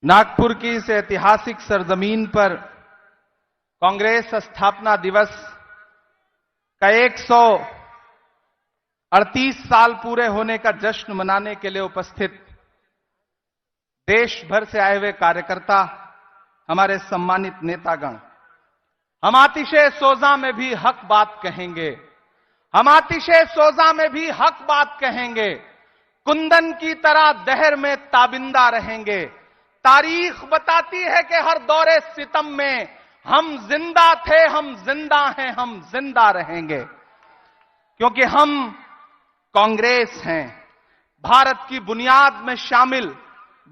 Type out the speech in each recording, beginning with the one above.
नागपुर की इस ऐतिहासिक सरजमीन पर कांग्रेस स्थापना दिवस का 138 साल पूरे होने का जश्न मनाने के लिए उपस्थित देश भर से आए हुए कार्यकर्ता, हमारे सम्मानित नेतागण, हम आतिशे सोजा में भी हक बात कहेंगे, हम आतिशे सोजा में भी हक बात कहेंगे, कुंदन की तरह दहर में ताबिंदा रहेंगे। तारीख बताती है कि हर दौरे सितम में हम जिंदा थे, हम जिंदा हैं, हम जिंदा रहेंगे, क्योंकि हम कांग्रेस हैं। भारत की बुनियाद में शामिल,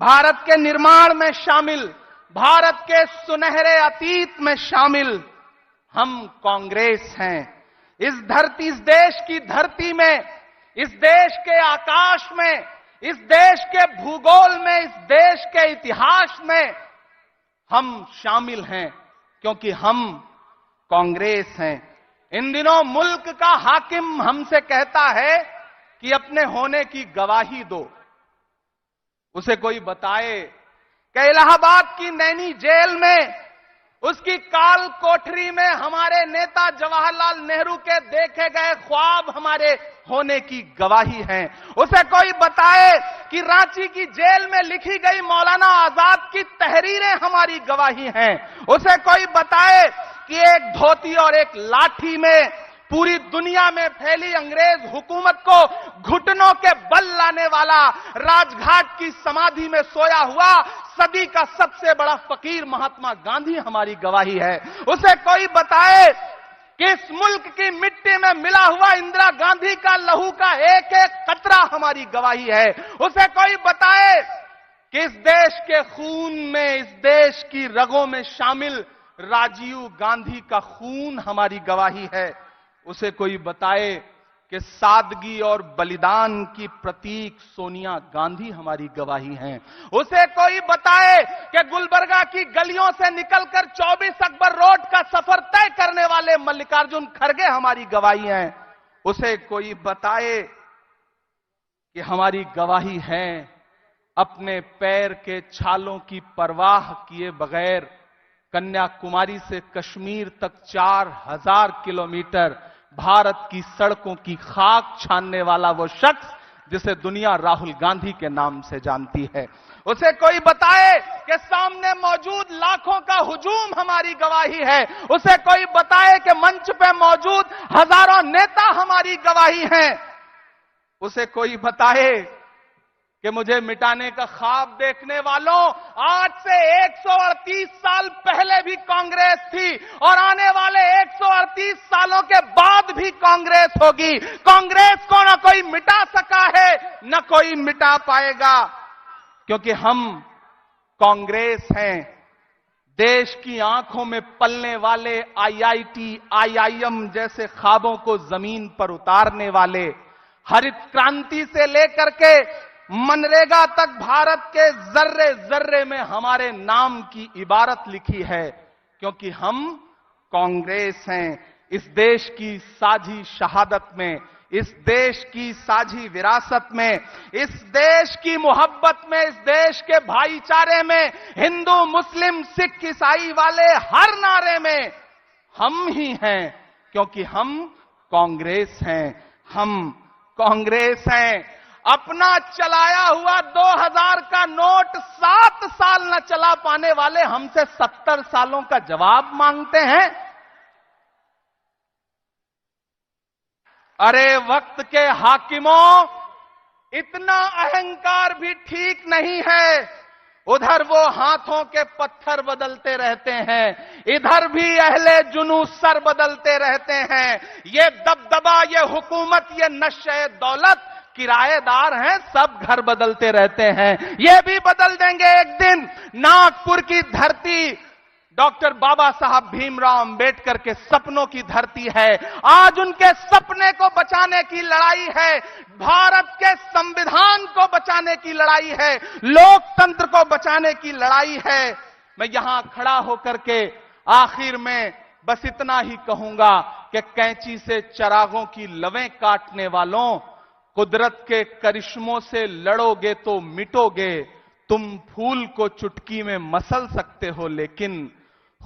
भारत के निर्माण में शामिल, भारत के सुनहरे अतीत में शामिल हम कांग्रेस हैं। इस देश की धरती में, इस देश के आकाश में, इस देश के भूगोल में, इस देश के इतिहास में हम शामिल हैं, क्योंकि हम कांग्रेस हैं। इन दिनों मुल्क का हाकिम हमसे कहता है कि अपने होने की गवाही दो। उसे कोई बताए कि इलाहाबाद की नैनी जेल में, उसकी काल कोठरी में हमारे नेता जवाहरलाल नेहरू के देखे गए ख्वाब हमारे होने की गवाही हैं। उसे कोई बताए कि रांची की जेल में लिखी गई मौलाना आजाद की तहरीरें हमारी गवाही हैं। उसे कोई बताए कि एक धोती और एक लाठी में पूरी दुनिया में फैली अंग्रेज हुकूमत को घुटनों के बल लाने वाला, राजघाट की समाधि में सोया हुआ सदी का सबसे बड़ा फकीर महात्मा गांधी हमारी गवाही है। उसे कोई बताए कि इस मुल्क की मिट्टी में मिला हुआ इंदिरा गांधी का लहू का एक एक कतरा हमारी गवाही है। उसे कोई बताए कि इस देश के खून में, इस देश की रगों में शामिल राजीव गांधी का खून हमारी गवाही है। उसे कोई बताए कि सादगी और बलिदान की प्रतीक सोनिया गांधी हमारी गवाही हैं। उसे कोई बताए कि गुलबर्गा की गलियों से निकलकर 24 अकबर रोड का सफर तय करने वाले मल्लिकार्जुन खड़गे हमारी गवाही हैं। उसे कोई बताए कि हमारी गवाही है अपने पैर के छालों की परवाह किए बगैर कन्याकुमारी से कश्मीर तक 4000 किलोमीटर भारत की सड़कों की खाक छानने वाला वो शख्स जिसे दुनिया राहुल गांधी के नाम से जानती है। उसे कोई बताए कि सामने मौजूद लाखों का हुजूम हमारी गवाही है। उसे कोई बताए कि मंच पे मौजूद हजारों नेता हमारी गवाही हैं। उसे कोई बताए कि मुझे मिटाने का ख्वाब देखने वालों, आज से 138 साल पहले भी कांग्रेस थी और आने वाले 138 सालों के बाद भी कांग्रेस होगी। कांग्रेस को न कोई मिटा सका है, न कोई मिटा पाएगा, क्योंकि हम कांग्रेस हैं। देश की आंखों में पलने वाले आईआईटी, आईआईएम जैसे ख्वाबों को जमीन पर उतारने वाले, हरित क्रांति से लेकर के मनरेगा तक भारत के जर्रे जर्रे में हमारे नाम की इबारत लिखी है, क्योंकि हम कांग्रेस हैं। इस देश की साझी शहादत में, इस देश की साझी विरासत में, इस देश की मोहब्बत में, इस देश के भाईचारे में, हिंदू मुस्लिम सिख ईसाई वाले हर नारे में हम ही हैं, क्योंकि हम कांग्रेस हैं। हम कांग्रेस हैं। अपना चलाया हुआ 2000 का नोट 7 साल न चला पाने वाले हमसे 70 सालों का जवाब मांगते हैं। अरे वक्त के हाकिमों, इतना अहंकार भी ठीक नहीं है। उधर वो हाथों के पत्थर बदलते रहते हैं, इधर भी अहले जुनू सर बदलते रहते हैं। ये दबदबा, ये हुकूमत, ये नशे दौलत किराएदार हैं, सब घर बदलते रहते हैं। ये भी बदल देंगे एक दिन। नागपुर की धरती डॉक्टर बाबा साहब भीमराव अंबेडकर के सपनों की धरती है। आज उनके सपने को बचाने की लड़ाई है, भारत के संविधान को बचाने की लड़ाई है, लोकतंत्र को बचाने की लड़ाई है। मैं यहां खड़ा होकर के आखिर में बस इतना ही कहूंगा कि कैंची से चरागों की लवें काटने वालों, कुदरत के करिश्मों से लड़ोगे तो मिटोगे, तुम फूल को चुटकी में मसल सकते हो, लेकिन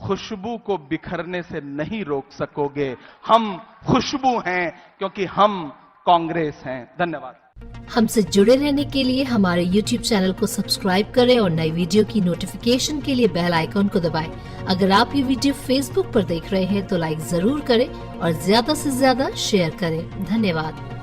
खुशबू को बिखरने से नहीं रोक सकोगे। हम खुशबू हैं क्योंकि हम कांग्रेस हैं। धन्यवाद। हमसे जुड़े रहने के लिए हमारे YouTube चैनल को सब्सक्राइब करें और नई वीडियो की नोटिफिकेशन के लिए बेल आइकॉन को दबाएं। अगर आप ये वीडियो Facebook पर देख रहे हैं तो लाइक जरूर करें और ज्यादा से ज्यादा शेयर करें। धन्यवाद।